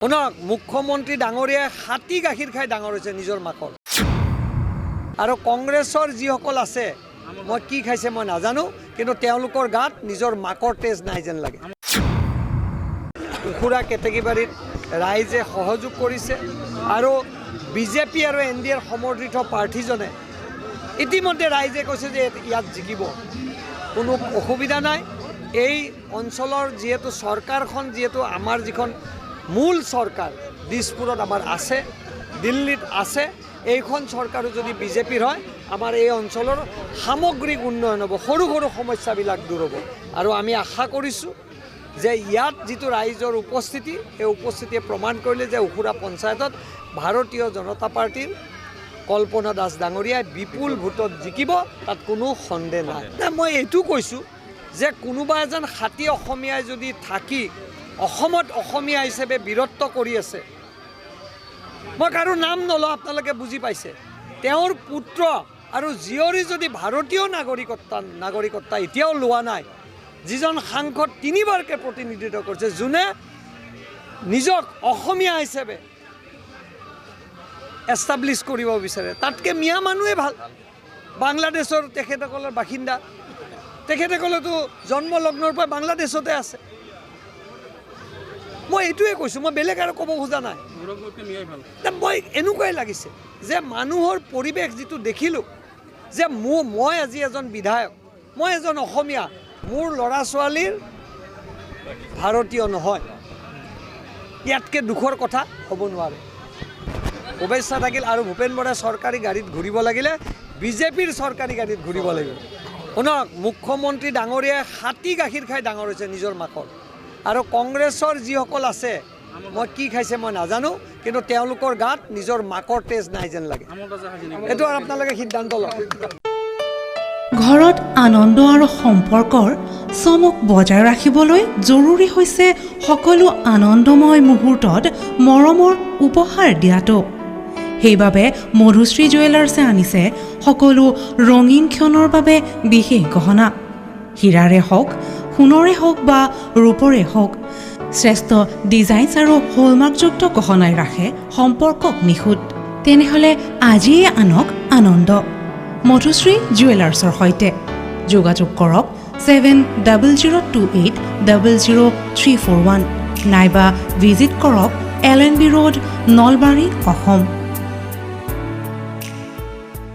শুনক মুখ্যমন্ত্ৰী ডাঙৰীয়াই হাতী গাখীৰ খাই ডাঙৰ হৈছে নিজৰ মাকৰ আৰু কংগ্ৰেছৰ যিসকল আছে মই কি খাইছে মই নাজানো কিন্তু তেওঁলোকৰ গাত নিজৰ মাকৰ তেজ নাই যেন লাগে উখুৰা কেটেগীবাৰীত ৰাইজে সহযোগ কৰিছে আৰু বিজেপি আৰু এনডিএৰ সমৰ্থিত প্ৰাৰ্থীজনে ইতিমধ্যে ৰাইজে কৈছে যে ইয়াত জিকিব কোনো অসুবিধা নাই এই অঞ্চলৰ যেহেতু চৰকাৰখন যেহেতু আমাৰ যিখন মূল চৰকাৰ দিছপুৰত আমাৰ আছে দিল্লীত আছে এইখন চৰকাৰো যদি বিজেপিৰ হয় আমাৰ এই অঞ্চলৰ সামগ্ৰিক উন্নয়ন হ'ব সৰু সৰু সমস্যাবিলাক দূৰ হ'ব আৰু আমি আশা কৰিছোঁ যে ইয়াত যিটো ৰাইজৰ উপস্থিতি এই উপস্থিতিয়ে প্ৰমাণ কৰিলে যে উখুৰা পঞ্চায়তত ভাৰতীয় জনতা পাৰ্টীৰ কল্পনা দাস ডাঙৰীয়াই বিপুল ভোটত জিকিব তাত কোনো সন্দেহ নাই মই এইটো কৈছোঁ যে কোনোবা এজন খাতি অসমীয়াই যদি থাকি অসমত অসমীয়া হিচাপে বীৰত্ব কৰি আছে মই কাৰো নাম নলওঁ আপোনালোকে বুজি পাইছে তেওঁৰ পুত্ৰ আৰু জীয়ৰী যদি ভাৰতীয় নাগৰিকত্ব এতিয়াও লোৱা নাই যিজন সাংসদ তিনিবাৰকৈ প্ৰতিনিধিত্ব কৰিছে যোনে নিজক অসমীয়া হিচাপে এষ্টাব্লিছ কৰিব বিচাৰে তাতকৈ মিয়া মানুহে ভাল বাংলাদেশৰ তেখেতসকলৰ বাসিন্দা তেখেতসকলেতো জন্মলগ্নৰ পৰা বাংলাদেশতে আছে মই এইটোৱে কৈছোঁ মই বেলেগ আৰু ক'ব খোজা নাই মই এনেকুৱাই লাগিছে যে মানুহৰ পৰিৱেশ যিটো দেখিলোঁ যে মই আজি এজন বিধায়ক মই এজন অসমীয়া মোৰ ল'ৰা ছোৱালীৰ ভাৰতীয় নহয় ইয়াতকৈ দুখৰ কথা হ'ব নোৱাৰে শুভেচ্ছা থাকিল আৰু ভূপেন বৰাই চৰকাৰী গাড়ীত ঘূৰিব লাগিলে বিজেপিৰ চৰকাৰী গাড়ীত ঘূৰিব লাগিব শুনক মুখ্যমন্ত্ৰী ডাঙৰীয়াই হাতী গাখীৰ খাই ডাঙৰ হৈছে নিজৰ মাকৰ আৰু কংগ্ৰেছৰ যিসকল আছে মই কি খাইছে মই নাজানো কিন্তু তেওঁলোকৰ গাত নিজৰ মাকৰ তেজ নাই যেন লাগে এইটো আৰু আপোনালোকে সিদ্ধান্ত লওক ঘৰত আনন্দ আৰু সম্পৰ্কৰ চমক বজাই ৰাখিবলৈ জৰুৰী হৈছে সকলো আনন্দময় মুহূৰ্তত মৰমৰ উপহাৰ দিয়াটো সেইবাবে মধুশ্ৰী জুৱেলাৰ্ছে আনিছে সকলো ৰঙীন ক্ষণৰ বাবে বিশেষ গহনা হীৰাৰে হওক সোণৰে হওক বা ৰূপৰে হওক শ্ৰেষ্ঠ ডিজাইনছ আৰু হলমাৰ্কযুক্ত গহনাই ৰাখে সম্পৰ্কক নিখুঁত তেনেহ'লে আজিয়ে আনক আনন্দ মধুশ্ৰী জুৱেলাৰ্ছৰ সৈতে যোগাযোগ কৰক 7002800341 নাইবা ভিজিট কৰক LNB ৰোড নলবাৰী অসম